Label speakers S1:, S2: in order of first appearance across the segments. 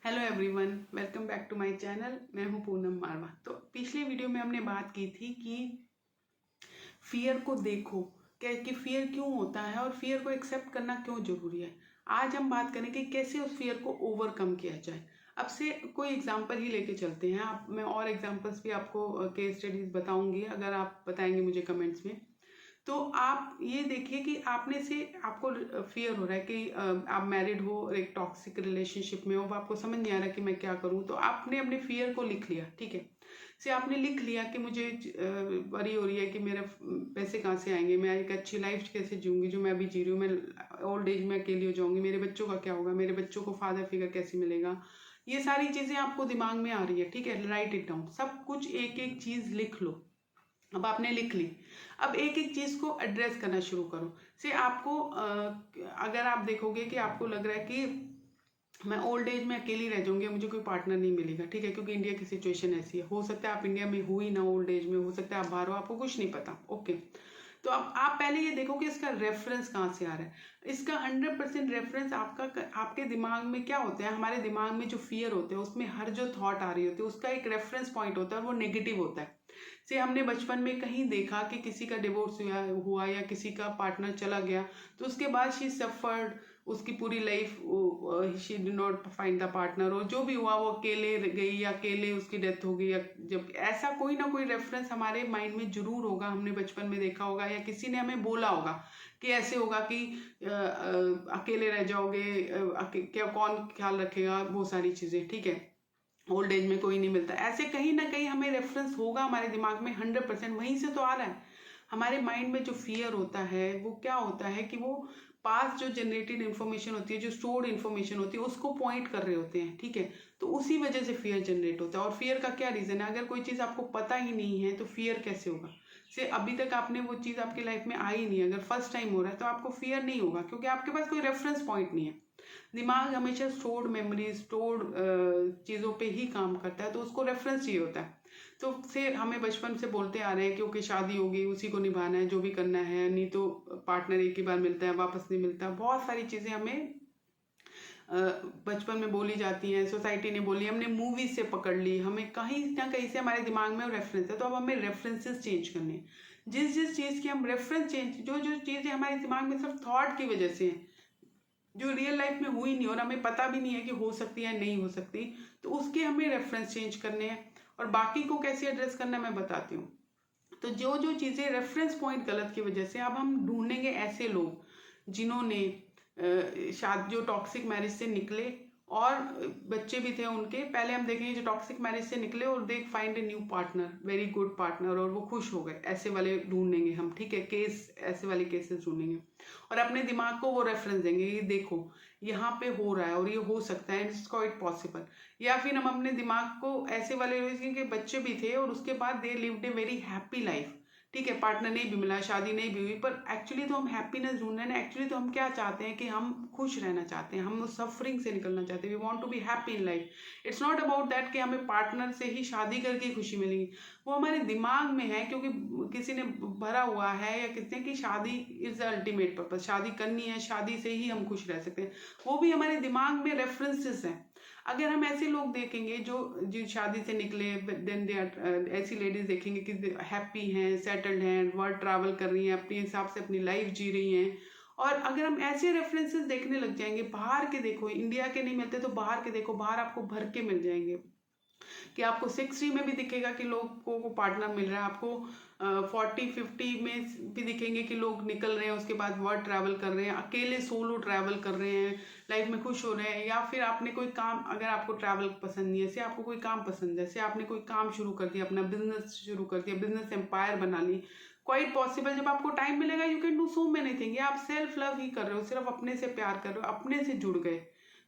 S1: Hello everyone, welcome back to my channel. मैं हूं पूनम मारवा। तो पिछले वीडियो में हमने बात की थी कि फियर को देखो कि फियर क्यों होता है और फियर को एक्सेप्ट करना क्यों जरूरी है। आज हम बात करेंगे कि कैसे उस फियर को ओवरकम किया जाए। अब से कोई एग्जांपल ही लेके चलते हैं। आप मैं और एग्जांपल्स भी आपको केस स्टडीज बताऊंगी, अगर आप बताएंगे मुझे कमेंट्स में। तो आप ये देखिए कि आपने से आपको फियर हो रहा है कि आप मैरिड हो और एक टॉक्सिक रिलेशनशिप में हो, वो आपको समझ नहीं आ रहा कि मैं क्या करूं। तो आपने अपने फियर को लिख लिया, ठीक है। से आपने लिख लिया कि मुझे वरी हो रही है कि मेरे पैसे कहाँ से आएंगे, मैं एक अच्छी लाइफ कैसे जीऊंगी जो मैं अभी जी रही हूँ। मैं ओल्ड एज में अकेली हो जाऊंगी, मेरे बच्चों का क्या होगा, मेरे बच्चों को फादर फिगर कैसे मिलेगा। ये सारी चीजें आपको दिमाग में आ रही है, ठीक है। राइट इट डाउन, सब कुछ एक एक चीज लिख लो। अब आपने लिख ली। अब एक एक चीज को एड्रेस करना शुरू करो। से आपको अगर आप देखोगे कि आपको लग रहा है कि मैं ओल्ड एज में अकेली रह जाऊंगी, मुझे कोई पार्टनर नहीं मिलेगा, ठीक है, क्योंकि इंडिया की सिचुएशन ऐसी है। हो सकता है आप इंडिया में हो ही ना ओल्ड एज में, हो सकता है आप बाहर हो, आपको कुछ नहीं पता। ओके, तो अब आप पहले ये देखो कि इसका रेफरेंस कहाँ से आ रहा है। इसका 100% रेफरेंस आपके दिमाग में क्या होता है। हमारे दिमाग में जो फियर होते हैं उसमें हर जो थॉट आ रही होती है उसका एक रेफरेंस पॉइंट होता है और वो नेगेटिव होता है। से हमने बचपन में कहीं देखा कि किसी का डिवोर्स हुआ या किसी का पार्टनर चला गया, तो उसके बाद शी सफर्ड, उसकी पूरी life she did not find the partner, और जो भी हुआ वो अकेले गई या अकेले उसकी डेथ हो गई। या जब ऐसा कोई ना कोई रेफरेंस हमारे माइंड में जरूर होगा, हमने बचपन में देखा होगा या किसी ने हमें बोला होगा कि ऐसे होगा कि अकेले रह जाओगे, क्या कौन ख्याल रखेगा, वो सारी चीजें, ठीक है। ओल्ड एज में कोई नहीं मिलता, ऐसे कहीं ना कहीं हमें रेफरेंस होगा हमारे दिमाग में। 100% वहीं से तो आ रहा है। हमारे माइंड में जो फियर होता है वो क्या होता है कि वो पास जो जनरेटेड इन्फॉर्मेशन होती है, जो स्टोर्ड इन्फॉर्मेशन होती है, उसको पॉइंट कर रहे होते हैं, ठीक है। तो उसी वजह से फियर जनरेट होता है। और फियर का क्या रीजन है, अगर कोई चीज आपको पता ही नहीं है तो फियर कैसे होगा। से अभी तक आपने वो चीज आपकी लाइफ में आई नहीं, अगर फर्स्ट टाइम हो रहा है तो आपको फियर नहीं होगा, क्योंकि आपके पास कोई रेफरेंस पॉइंट नहीं है। दिमाग हमेशा स्टोर्ड मेमोरी, स्टोर्ड चीज़ों पे ही काम करता है, तो उसको रेफरेंस चाहिए होता है। तो फिर हमें बचपन से बोलते आ रहे हैं क्योंकि शादी होगी उसी को निभाना है, जो भी करना है, नहीं तो पार्टनर एक ही बार मिलता है, वापस नहीं मिलता। बहुत सारी चीज़ें हमें बचपन में बोली जाती हैं, सोसाइटी ने बोली, हमने मूवीज से पकड़ ली, हमें कहीं ना कहीं से हमारे दिमाग में रेफरेंस है। तो अब हमें रेफरेंसेस चेंज करने हैं। जिस जिस चीज़ की हम रेफरेंस चेंज, जो जो चीज़ें हमारे दिमाग में सिर्फ थॉट की वजह से हैं, जो रियल लाइफ में हुई नहीं और हमें पता भी नहीं है कि हो सकती है नहीं हो सकती, तो उसके हमें रेफरेंस चेंज करने हैं। और बाकी को कैसे एड्रेस करना है मैं बताती हूँ। तो जो जो चीज़ें रेफरेंस पॉइंट गलत की वजह से, अब हम ढूंढेंगे ऐसे लोग जिन्होंने शायद जो टॉक्सिक मैरिज से निकले और बच्चे भी थे उनके। पहले हम देखेंगे जो टॉक्सिक मैरिज से निकले और they find a new partner, very good partner, और वो खुश हो गए, ऐसे वाले ढूंढेंगे हम, ठीक है। केस, ऐसे वाले केसेस ढूंढेंगे और अपने दिमाग को वो रेफरेंस देंगे, ये देखो यहाँ पे हो रहा है और ये हो सकता है, इट्स क्वाइट पॉसिबल। या फिर हम अपने दिमाग को ऐसे वाले के बच्चे भी थे और उसके बाद they lived a very happy life, ठीक है। पार्टनर नहीं भी मिला, शादी नहीं भी हुई, पर एक्चुअली तो हम हैप्पीनेस ढूंढ रहे हैं ना। एक्चुअली तो हम क्या चाहते हैं कि हम खुश रहना चाहते हैं, हम उस सफरिंग से निकलना चाहते हैं। We want to be happy in life. It's not about that कि हमें पार्टनर से ही शादी करके खुशी मिलेगी, वो हमारे दिमाग में है, क्योंकि किसी ने भरा हुआ है या किसने कि शादी इज द अल्टीमेट पर्पज, शादी करनी है, शादी से ही हम खुश रह सकते हैं। वो भी हमारे दिमाग में रेफरेंसेस हैं। अगर हम ऐसे लोग देखेंगे जो जो शादी से निकले, देन दे आर, ऐसी लेडीज देखेंगे कि हैप्पी हैं, सेटल्ड हैं, वर्ल्ड ट्रैवल कर रही हैं, अपने हिसाब से अपनी लाइफ जी रही हैं। और अगर हम ऐसे रेफरेंसेस देखने लग जाएंगे, बाहर के देखो, इंडिया के नहीं मिलते तो बाहर के देखो, बाहर आपको भर के मिल जाएंगे कि आपको 60 में भी दिखेगा कि लोगों को पार्टनर मिल रहा है, आपको 40-50 में भी दिखेंगे कि लोग निकल रहे हैं, उसके बाद वर्ल्ड ट्रैवल कर रहे हैं, अकेले सोलो ट्रैवल कर रहे हैं, लाइफ में खुश हो रहे हैं। या फिर आपने कोई काम, अगर आपको ट्रैवल पसंद नहीं है, से आपको कोई काम पसंद है, से आपने कोई काम शुरू कर दिया, अपना बिजनेस शुरू कर दिया, बिजनेस एम्पायर बना ली, क्वाइट पॉसिबल, जब आपको टाइम मिलेगा you can do so many thing. आप सेल्फ लव ही कर रहे हो, सिर्फ अपने से प्यार कर रहे हो, अपने से जुड़ गए,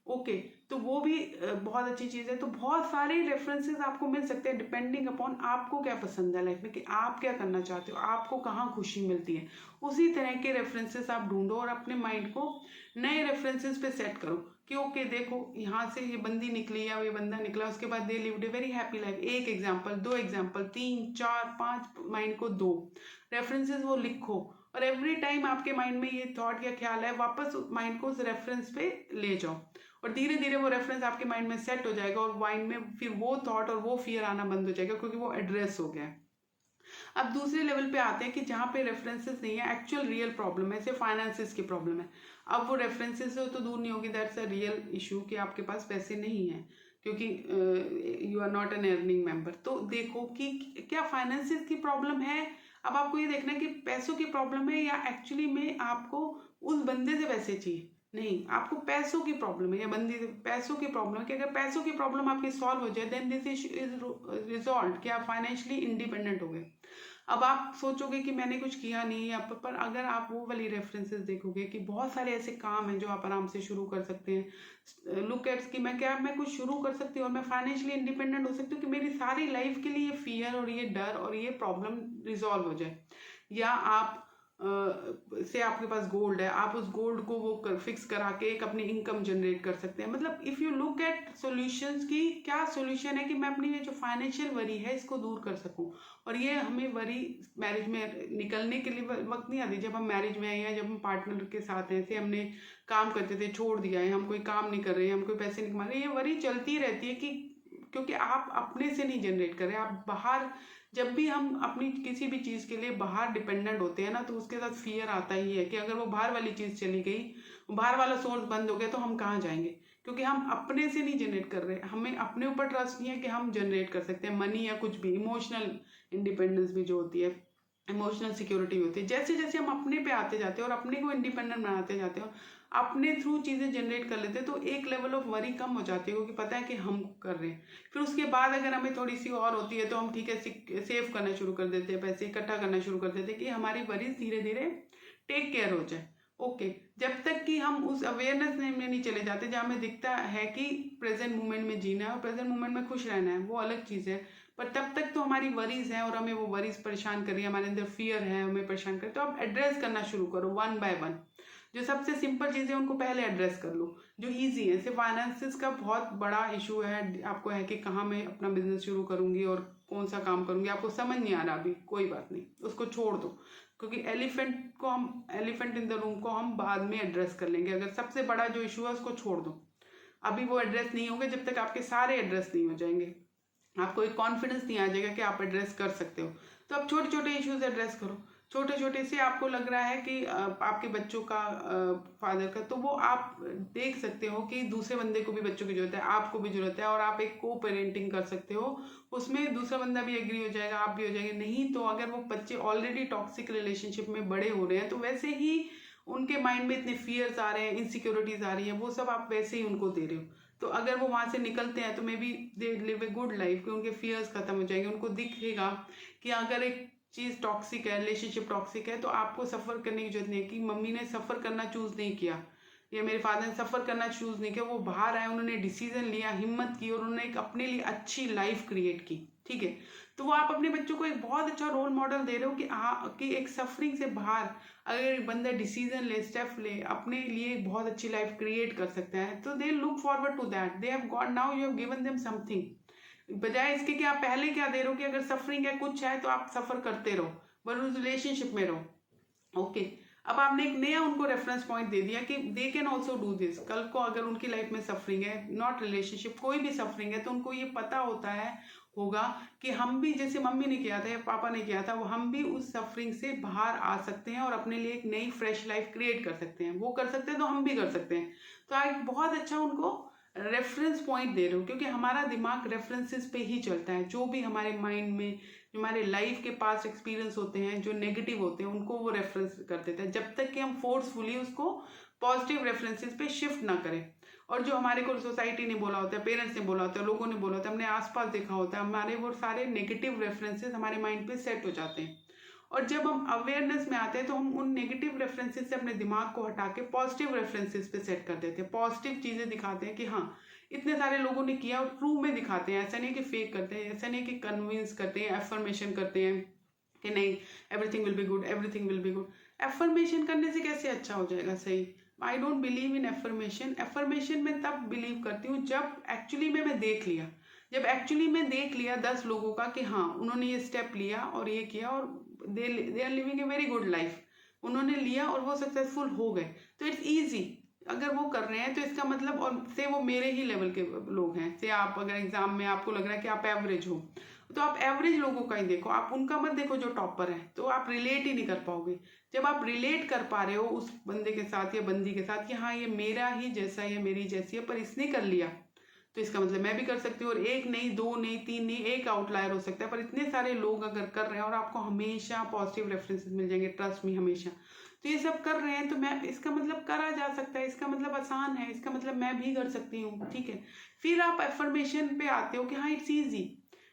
S1: ओके। तो वो भी बहुत अच्छी चीज़ है। तो बहुत सारे रेफरेंसेस आपको मिल सकते हैं डिपेंडिंग अपॉन आपको क्या पसंद है लाइफ में, कि आप क्या करना चाहते हो, आपको कहाँ खुशी मिलती है। उसी तरह के रेफरेंसेस आप ढूंढो और अपने माइंड को नए रेफरेंसेस पे सेट करो कि ओके देखो, यहाँ से ये बंदी निकली या ये बंदा निकला, उसके बाद they lived a very happy life. एक एग्जाम्पल, दो एग्जाम्पल, 3 4 5, माइंड को दो रेफरेंसेस वो लिखो। और एवरी टाइम आपके माइंड में ये थॉट या ख्याल है, वापस माइंड को उस रेफरेंस पे ले जाओ और धीरे धीरे वो रेफरेंस आपके माइंड में सेट हो जाएगा और माइंड में फिर वो थॉट और वो फियर आना बंद हो जाएगा क्योंकि वो एड्रेस हो गया है। अब दूसरे लेवल पे आते हैं कि जहाँ पे रेफरेंसेस नहीं है, एक्चुअल रियल प्रॉब्लम है, जैसे फाइनेंसिस की प्रॉब्लम है। अब वो रेफरेंसेस से तो दूर नहीं होगी, दैट्स अ रियल इशू कि आपके पास पैसे नहीं है क्योंकि you are not an earning member. तो देखो कि क्या फाइनेंसिस की प्रॉब्लम है। अब आपको ये देखना है कि पैसों की प्रॉब्लम है या एक्चुअली में आपको उस बंदे से पैसे चाहिए। नहीं, आपको पैसों की प्रॉब्लम है या बंदी से पैसों की प्रॉब्लम है कि अगर पैसों की प्रॉब्लम आपकी सॉल्व हो जाए देन दिस इज रिजॉल्व कि आप फाइनेंशियली इंडिपेंडेंट हो गए। अब आप सोचोगे कि मैंने कुछ किया नहीं है, पर अगर आप वो वाली रेफरेंसेस देखोगे कि बहुत सारे ऐसे काम हैं जो आप आराम से शुरू कर सकते हैं। लुक एट्स कि मैं कुछ शुरू कर सकती हूँ और मैं फाइनेंशियली इंडिपेंडेंट हो सकती हूँ कि मेरी सारी लाइफ के लिए ये फियर और ये डर और ये प्रॉब्लम रिजॉल्व हो जाए। या आप से आपके पास गोल्ड है, आप उस गोल्ड को वो फिक्स करा के एक अपनी इनकम जनरेट कर सकते हैं। मतलब if you look at solutions की क्या सॉल्यूशन है कि मैं अपनी ये जो फाइनेंशियल वरी है इसको दूर कर सकूं। और ये हमें वरी मैरिज में निकलने के लिए वक्त नहीं आती, जब हम मैरिज में आए हैं, जब हम पार्टनर के साथ हैं, से हमने काम करते थे छोड़ दिया है, हम कोई काम नहीं कर रहे हैं, हम कोई पैसे नहीं कमा रहे, ये वरी चलती रहती है कि क्योंकि आप अपने से नहीं जनरेट कर रहे, आप बाहर। जब भी हम अपनी किसी भी चीज़ के लिए बाहर डिपेंडेंट होते हैं ना, तो उसके साथ फियर आता ही है कि अगर वो बाहर वाली चीज़ चली गई, बाहर वाला सोर्स बंद हो गया, तो हम कहाँ जाएंगे, क्योंकि हम अपने से नहीं जनरेट कर रहे। हमें अपने ऊपर ट्रस्ट नहीं है कि हम जनरेट कर सकते हैं मनी या कुछ भी। इमोशनल इंडिपेंडेंस भी जो होती है, इमोशनल सिक्योरिटी होती है, जैसे जैसे हम अपने पे आते जाते हैं और अपने को इंडिपेंडेंट बनाते जाते हैं, अपने थ्रू चीज़ें जनरेट कर लेते हैं, तो एक लेवल ऑफ वरी कम हो जाती है क्योंकि पता है कि हम कर रहे हैं। फिर उसके बाद अगर हमें थोड़ी सी और होती है तो हम ठीक है सेव करना शुरू कर देते हैं, पैसे इकट्ठा करना शुरू कर देते हैं कि हमारी वरीज धीरे धीरे टेक केयर हो जाए। ओके, जब तक कि हम उस अवेयरनेस में नहीं चले जाते जहाँ हमें दिखता है कि प्रेजेंट मोमेंट में जीना है और प्रेजेंट मोमेंट में खुश रहना है, वो अलग चीज़ है। पर तब तक तो हमारी वरीज हैं और हमें वो वरीज परेशान कर रही है, हमारे अंदर फियर है, हमें परेशान कर। तो आप एड्रेस करना शुरू करो वन बाय वन। जो सबसे सिंपल चीज़ें उनको पहले एड्रेस कर लो, जो इजी है। जैसे फाइनेंसिस का बहुत बड़ा इशू है, आपको है कि कहाँ मैं अपना बिजनेस शुरू करूँगी और कौन सा काम करूँगी, आपको समझ नहीं आ रहा अभी, कोई बात नहीं, उसको छोड़ दो क्योंकि एलिफेंट इन द रूम को हम बाद में एड्रेस कर लेंगे। अगर सबसे बड़ा जो इशू है उसको छोड़ दो, अभी वो एड्रेस नहीं होंगे जब तक आपके सारे एड्रेस नहीं हो जाएंगे, आपको एक कॉन्फिडेंस नहीं आ जाएगा कि आप एड्रेस कर सकते हो। तो आप छोटे छोटे इश्यूज एड्रेस करो, छोटे छोटे से आपको लग रहा है कि आपके बच्चों का फादर का, तो वो आप देख सकते हो कि दूसरे बंदे को भी बच्चों की जरूरत है, आपको भी जरूरत है, और आप एक को पेरेंटिंग कर सकते हो, उसमें दूसरा बंदा भी एग्री हो जाएगा, आप भी हो जाएंगे। नहीं तो अगर वो बच्चे ऑलरेडी टॉक्सिक रिलेशनशिप में बड़े हो रहे हैं तो वैसे ही उनके माइंड में इतने फियर्स आ रहे हैं, इनसिक्योरिटीज आ रही हैं, वो सब आप वैसे ही उनको दे रहे हो। तो अगर वो वहाँ से निकलते हैं तो may be they live a good life, कि उनके फियर्स खत्म हो जाएंगे, उनको दिखेगा कि अगर एक चीज़ टॉक्सिक है, रिलेशनशिप टॉक्सिक है, तो आपको सफ़र करने की जरूरत नहीं है। कि मम्मी ने सफ़र करना चूज़ नहीं किया या मेरे फादर ने सफ़र करना चूज़ नहीं किया, वो बाहर आए, उन्होंने डिसीजन लिया, हिम्मत की और उन्होंने एक अपने लिए अच्छी लाइफ क्रिएट की। ठीक है, तो वो आप अपने बच्चों को एक बहुत अच्छा रोल मॉडल दे रहे हो कि एक सफरिंग से बाहर अगर एक बंदा डिसीजन ले, स्टेप ले, अपने लिए एक बहुत अच्छी लाइफ क्रिएट कर सकता है, तो they look forward to that, they have got, now you have given them something. बजाय इसके कि आप पहले क्या दे रहे हो कि अगर सफरिंग है, कुछ है, तो आप सफ़र करते रहो, पर उस रिलेशनशिप में रहो। ओके, अब आपने एक नया उनको रेफरेंस पॉइंट दे दिया कि they can also do this. कल को अगर उनकी लाइफ में सफरिंग है, नॉट रिलेशनशिप, कोई भी सफरिंग है, तो उनको ये पता होगा कि हम भी, जैसे मम्मी ने किया था या पापा ने किया था, वो हम भी उस सफरिंग से बाहर आ सकते हैं और अपने लिए एक नई फ्रेश लाइफ क्रिएट कर सकते हैं। वो कर सकते हैं तो हम भी कर सकते हैं। तो आप बहुत अच्छा उनको रेफरेंस पॉइंट दे रहे हो, क्योंकि हमारा दिमाग रेफरेंसेस पे ही चलता है। जो भी हमारे माइंड में, जो हमारे लाइफ के पास एक्सपीरियंस होते हैं, जो नेगेटिव होते हैं, उनको वो रेफरेंस कर देता है, जब तक कि हम फोर्सफुली उसको पॉजिटिव रेफरेंसेस पे शिफ्ट ना करें। और जो हमारे को सोसाइटी ने बोला होता है, पेरेंट्स ने बोला होता है, लोगों ने बोला होता है, हमने आसपास देखा होता है, हमारे वो सारे नेगेटिव रेफरेंसेस हमारे माइंड पे सेट हो जाते हैं। और जब हम अवेयरनेस में आते हैं तो हम उन नेगेटिव रेफरेंसेस से अपने दिमाग को हटा के पॉजिटिव रेफरेंसेस पे सेट कर देते हैं, पॉजिटिव चीज़ें दिखाते हैं कि हाँ इतने सारे लोगों ने किया, और ट्रू में दिखाते हैं। ऐसा नहीं कि फेक करते हैं, ऐसा नहीं कि कन्विंस करते हैं, एफर्मेशन करते हैं कि नहीं everything will be good, everything will be good. Affirmation करने से कैसे अच्छा हो जाएगा सही? I don't believe in affirmation. Affirmation में तब बिलीव करती हूँ जब एक्चुअली में मैं देख लिया, जब एक्चुअली में देख लिया 10 लोगों का कि हाँ उन्होंने ये स्टेप लिया और ये किया और they are living a very good life, उन्होंने लिया और वो सक्सेसफुल हो गए। तो इट्स ईजी। अगर वो कर रहे हैं तो इसका मतलब, और से वो मेरे ही लेवल के लोग हैं, से आप अगर एग्जाम में आपको लग रहा है कि आप एवरेज हो, तो आप एवरेज लोगों का ही देखो, आप उनका मत देखो जो टॉपर है, तो आप रिलेट ही नहीं कर पाओगे। जब आप रिलेट कर पा रहे हो उस बंदे के साथ या बंदी के साथ कि हाँ ये मेरा ही जैसा है, मेरी जैसी है, पर इसने कर लिया, तो इसका मतलब मैं भी कर सकती हूँ। और एक नहीं, दो नहीं, तीन नहीं, एक आउटलायर हो सकता है, पर इतने सारे लोग अगर कर रहे हैं, और आपको हमेशा पॉजिटिव रेफरेंसेस मिल जाएंगे, ट्रस्ट मी, हमेशा। तो ये सब कर रहे हैं तो मैं, इसका मतलब करा जा सकता है, इसका मतलब आसान है, इसका मतलब मैं भी कर सकती हूँ, ठीक है। फिर आप एफर्मेशन पे आते हो कि हाँ इट्स ईजी।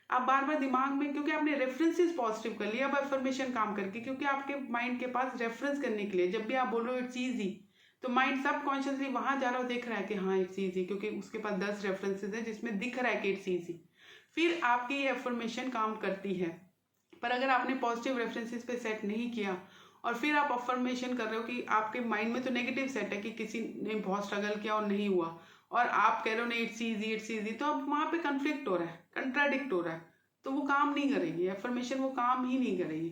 S1: आप बार बार दिमाग में, क्योंकि आपने रेफरेंसेस पॉजिटिव कर लिया, अब एफर्मेशन काम करके, क्योंकि आपके माइंड के पास रेफरेंस करने के लिए, जब भी आप बोल रहे हो इट्स ईजी, तो माइंड सबकॉन्शियसली वहां जा रहा हो, देख रहा है कि हाँ इट्स ईजी, क्योंकि उसके पास 10 रेफरेंसेस है जिसमें दिख रहा है कि इट्स ईजी। फिर आपकी ये एफर्मेशन काम करती है। पर अगर आपने पॉजिटिव रेफरेंसेस पे सेट नहीं किया, और फिर आप अफर्मेशन कर रहे हो कि आपके माइंड में तो नेगेटिव सेट है कि किसी ने बहुत स्ट्रगल किया और नहीं हुआ, और आप कह रहे हो नहीं इट्स ईजी इट्स ईजी, तो अब वहां पे कन्फ्लिक्ट हो रहा है, कंट्राडिक्ट हो रहा है, तो वो काम नहीं करेगी एफर्मेशन, वो काम ही नहीं करेगी।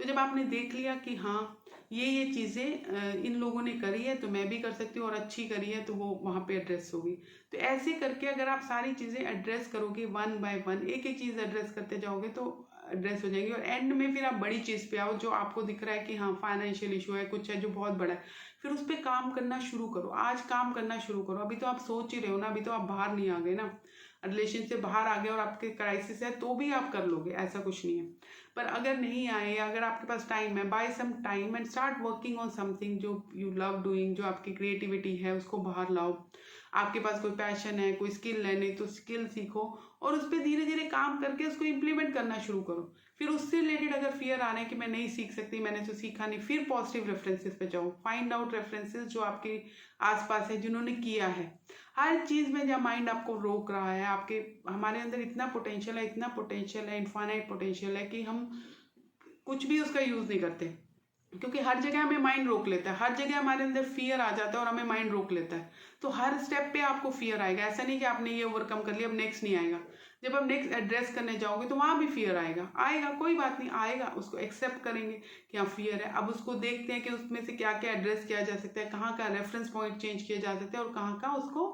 S1: तो जब आपने देख लिया कि हाँ ये चीज़ें इन लोगों ने करी है तो मैं भी कर सकती हूँ, और अच्छी करी है, तो वो वहाँ पे एड्रेस होगी। तो ऐसे करके अगर आप सारी चीज़ें एड्रेस करोगे, वन बाय वन एक एक चीज़ एड्रेस करते जाओगे, तो एड्रेस हो जाएगी। और एंड में फिर आप बड़ी चीज़ पे आओ, जो आपको दिख रहा है कि हाँ फाइनेंशियल इशू है, कुछ है जो बहुत बड़ा है, फिर उस पर काम करना शुरू करो। आज काम करना शुरू करो। अभी तो आप सोच ही रहे हो ना, अभी तो आप बाहर नहीं आ गए ना, रिलेशन से बाहर आ गए, और आपके क्राइसिस है तो भी आप कर लोगे, ऐसा कुछ नहीं है। पर अगर नहीं आए, अगर आपके पास टाइम है, buy some time and start working on something जो यू लव डूइंग, जो आपकी क्रिएटिविटी है उसको बाहर लाओ। आपके पास कोई पैशन है, कोई स्किल है, नहीं तो स्किल सीखो, और उस पर धीरे धीरे काम करके उसको इम्प्लीमेंट करना शुरू करो। फिर उससे रिलेटेड अगर फियर आ रहे हैं कि मैं नहीं सीख सकती, मैंने तो सीखा नहीं, फिर पॉजिटिव रेफरेंसेस पे जाओ, फाइंड आउट रेफरेंसेस जो आपके आसपास है, जिन्होंने किया है। हर चीज़ में जब माइंड आपको रोक रहा है, आपके, हमारे अंदर इतना पोटेंशियल है, इतना पोटेंशियल है, इनफाइनाइट पोटेंशियल है कि हम कुछ भी उसका यूज़ नहीं करते, क्योंकि हर जगह हमें माइंड रोक लेता है, हर जगह हमारे अंदर फियर आ जाता है और हमें माइंड रोक लेता है। तो हर स्टेप पे आपको फियर आएगा, ऐसा नहीं कि आपने ये ओवरकम कर लिया अब नेक्स्ट नहीं आएगा। जब आप नेक्स्ट एड्रेस करने जाओगे तो वहां भी फियर आएगा, आएगा, कोई बात नहीं, आएगा, उसको एक्सेप्ट करेंगे कि हाँ फियर है। अब उसको देखते हैं कि उसमें से क्या क्या एड्रेस किया जा सकता है, कहाँ का रेफरेंस पॉइंट चेंज किया जा सकता है, और कहाँ का उसको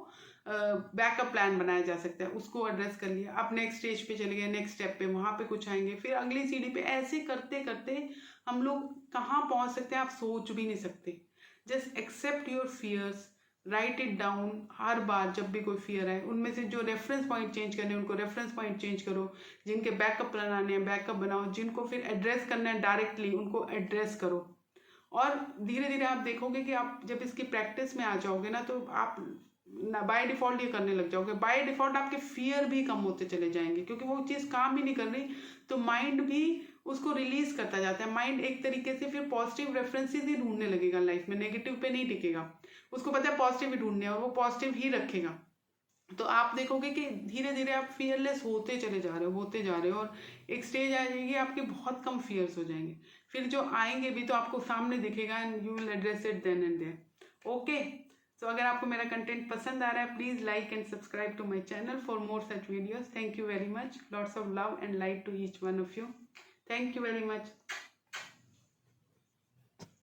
S1: बैकअप प्लान बनाया जा सकता है, उसको एड्रेस कर लिया। आप नेक्स्ट स्टेज पे चले गए, नेक्स्ट स्टेप पे, वहां पे कुछ आएंगे, फिर अगली सीढ़ी पे, ऐसे करते करते हम लोग कहाँ पहुंच सकते हैं आप सोच भी नहीं सकते। Just accept your fears, write it down. हर बार जब भी कोई फियर है, उनमें से जो रेफरेंस पॉइंट चेंज करने हैं उनको रेफरेंस पॉइंट चेंज करो, जिनके बैकअप बनाने हैं बैकअप बनाओ, जिनको फिर एड्रेस करना है डायरेक्टली उनको एड्रेस करो। और धीरे धीरे आप देखोगे कि आप जब इसकी प्रैक्टिस में आ जाओगे ना, तो आप बाय डिफॉल्ट ये करने लग जाओगे। बाय डिफॉल्ट आपके फियर भी कम होते चले जाएंगे, क्योंकि वो चीज़ काम ही नहीं कर रही, तो माइंड भी उसको रिलीज करता जाता है। माइंड एक तरीके से फिर पॉजिटिव रेफरेंसेस ही ढूंढने लगेगा लाइफ में, नेगेटिव पे नहीं टिकेगा। उसको पता है पॉजिटिव ही ढूंढने, और वो पॉजिटिव ही रखेगा। तो आप देखोगे कि धीरे धीरे आप फियरलेस होते चले जा रहे हो, होते जा रहे हो, और एक स्टेज आ जाएगी आपके बहुत कम फियर्स हो जाएंगे। फिर जो आएंगे भी तो आपको सामने दिखेगा, and you will address it then and there. Okay, so अगर आपको मेरा कंटेंट पसंद आ रहा है, please like and subscribe to my channel for more such videos. Thank you very much, lots of love and light to each one of you. Thank you very much.